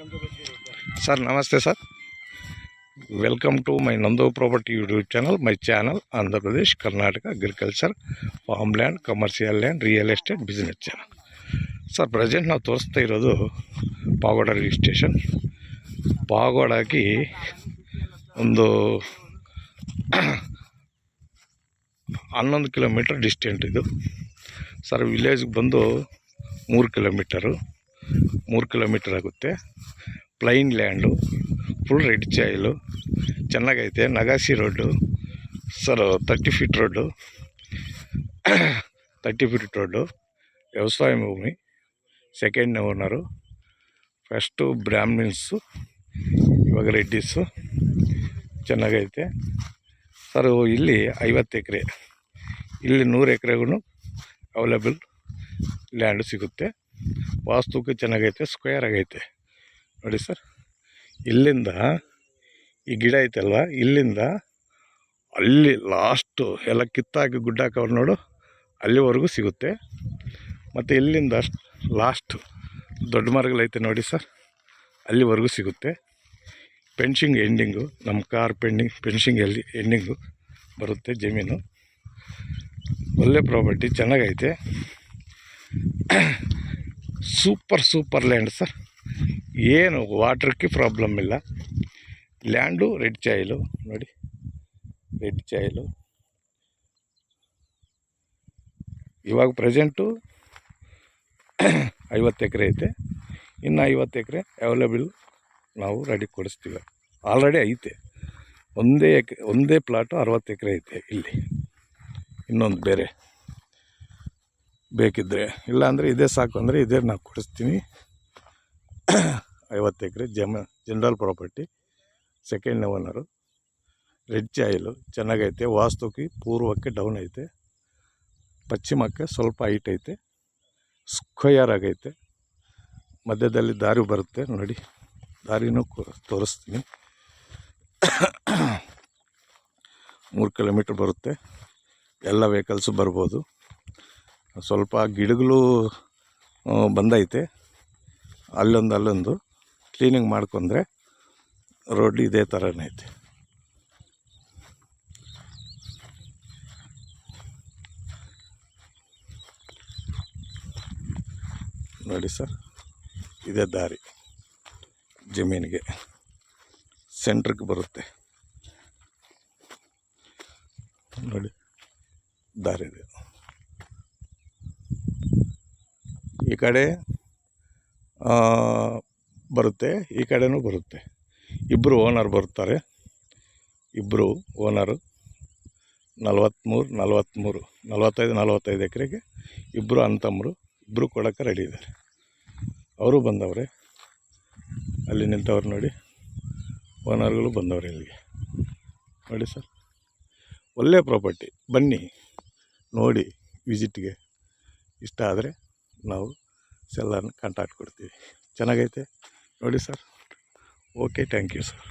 sir नमस्ते sir welcome to my Nando property YouTube channel my channel Andhra Pradesh Karnataka agriculture farm land commercial land real estate business channel sir present ना तोरिस्ता इरोदु पागोड registration पागोडकी ಒಂದು 11 kilometre distant ಇದು ಸರ್ ವಿಲೇಜ್ ಬಂದು 3 ಕಿಲೋಮೀಟರ್ ಆಗುತ್ತೆ plain land full red soil ಚೆನ್ನಾಗೈತೆ ನಗಾಸಿ road sir 30 feet road 30 feet road ವ್ಯವಸಾಯ ಭೂಮಿ ಸೆಕೆಂಡ್ ಓನರು ಫಸ್ಟು ಬ್ರಾಹ್ಮಿನ್ಸು ಇವಾಗ ರೆಡ್ಡಿಸು ಚೆನ್ನಾಗೈತೆ ಸರ್ ಇಲ್ಲಿ 50 ಎಕರೆ ಇಲ್ಲಿ 100 ಎಕರೆಗೂ ಅವೈಲೇಬಲ್ ಲ್ಯಾಂಡ್ ಸಿಗುತ್ತೆ ವಾಸ್ತುಕ್ಕೆ ಚೆನ್ನಾಗೈತೆ ಸ್ಕ್ವೇರ್ ಆಗೈತೆ ನೋಡಿ ಸರ್ ಇಲ್ಲಿಂದ ಈ ಗಿಡ ಐತಲ್ವ ಇಲ್ಲಿಂದ ಅಲ್ಲಿ ಲಾಸ್ಟು ಎಲ್ಲ ಕಿತ್ತಾಕಿ ಗುಡ್ಡ ಹಾಕವ್ರು ನೋಡು ಅಲ್ಲಿವರೆಗೂ ಸಿಗುತ್ತೆ ಮತ್ತು ಇಲ್ಲಿಂದ ಲಾಸ್ಟ್ ದೊಡ್ಡ ಮರಗಳೈತೆ ನೋಡಿ ಸರ್ ಅಲ್ಲಿವರೆಗೂ ಸಿಗುತ್ತೆ ಫೆನ್ಸಿಂಗ್ ಎಂಡಿಂಗು ನಮ್ಮ ಕಾರ್ ಫೆನ್ಸಿಂಗ್ ಎಂಡಿಂಗು ಬರುತ್ತೆ ಜಮೀನು ಒಳ್ಳೆ ಪ್ರಾಪರ್ಟಿ ಚೆನ್ನಾಗೈತೆ ಸೂಪರ್ ಲ್ಯಾಂಡ್ ಸರ್ ಏನು ವಾಟ್ರಕ್ಕೆ ಪ್ರಾಬ್ಲಮ್ ಇಲ್ಲ ಲ್ಯಾಂಡು ರೆಡ್ ಸಾಯಿಲು ನೋಡಿ ರೆಡ್ ಸಾಯಿಲು ಇವಾಗ ಪ್ರೆಸೆಂಟು 50 ಎಕರೆ ಐತೆ ಇನ್ನು 50 ಎಕರೆ ಅವೈಲೇಬಲ್ ನಾವು ರೆಡಿ ಕೊಡಿಸ್ತೀವಿ ಆಲ್ರೆಡಿ ಐತೆ ಒಂದೇ ಪ್ಲಾಟು 60 ಎಕರೆ ಐತೆ ಇಲ್ಲಿ ಇನ್ನೊಂದು ಬೇರೆ ಬೇಕಿದ್ದರೆ ಇಲ್ಲಾಂದರೆ ಇದೇ ಸಾಕು ಅಂದರೆ ಇದೇ ನಾವು ಕೊಡಿಸ್ತೀನಿ 50 acre general property second owner red soil ಚೆನ್ನಾಗೈತೆ ವಾಸ್ತುಕ್ಕೆ ಪೂರ್ವಕ್ಕೆ ಡೌನ್ ಐತೆ ಪಶ್ಚಿಮಕ್ಕೆ ಸ್ವಲ್ಪ ಹೈಟ್ ಐತೆ ಸ್ಕ್ವೇರ್ ಆಗೈತೆ ಮಧ್ಯದಲ್ಲಿ ದಾರಿ ಬರುತ್ತೆ ನೋಡಿ ದಾರಿನೂ ತೋರಿಸ್ತೀನಿ 3 ಕಿಲೋಮೀಟ್ರ್ ಬರುತ್ತೆ ಎಲ್ಲ ವೆಹಿಕಲ್ಸು ಬರ್ಬೋದು ಸ್ವಲ್ಪ ಗಿಡಗಳು ಬಂದೈತೆ ಅಲ್ಲೊಂದು ಕ್ಲೀನಿಂಗ್ ಮಾಡ್ಕೊಂಡ್ರೆ ರೋಡ್ ಇದೇ ಥರನೇ ಐತೆ ನೋಡಿ ಸರ್ ಇದೇ ದಾರಿ ಜಮೀನಿಗೆ ಸೆಂಟ್ರಿಗೆ ಬರುತ್ತೆ ನೋಡಿ ದಾರಿ ಇದೆ ಈ ಕಡೆ ಬರುತ್ತೆ ಈ ಕಡೆನೂ ಬರುತ್ತೆ ಇಬ್ಬರು ಓನರ್ ಬರ್ತಾರೆ ಇಬ್ಬರು ಓನರು 45 ಎಕರೆಗೆ ಇಬ್ಬರು ಅಂತಮ್ಮರು ಇಬ್ಬರು ಕೊಡೋಕ್ಕೆ ರೆಡಿ ಇದ್ದಾರೆ ಅವರು ಬಂದವ್ರೆ ಅಲ್ಲಿ ನಿಂತವ್ರು ನೋಡಿ ಓನರ್ಗಳು ಬಂದವ್ರೆ ಇಲ್ಲಿಗೆ ನೋಡಿ ಸರ್ ಒಳ್ಳೆ ಪ್ರಾಪರ್ಟಿ ಬನ್ನಿ ನೋಡಿ ವಿಸಿಟ್ಗೆ ಇಷ್ಟ ಆದರೆ ನಾವು ಸೆಲ್ಲರ್ನ ಕಾಂಟ್ಯಾಕ್ಟ್ ಕೊಡ್ತೀವಿ ಚೆನ್ನಾಗೈತೆ ನೋಡಿ sir okay thank you sir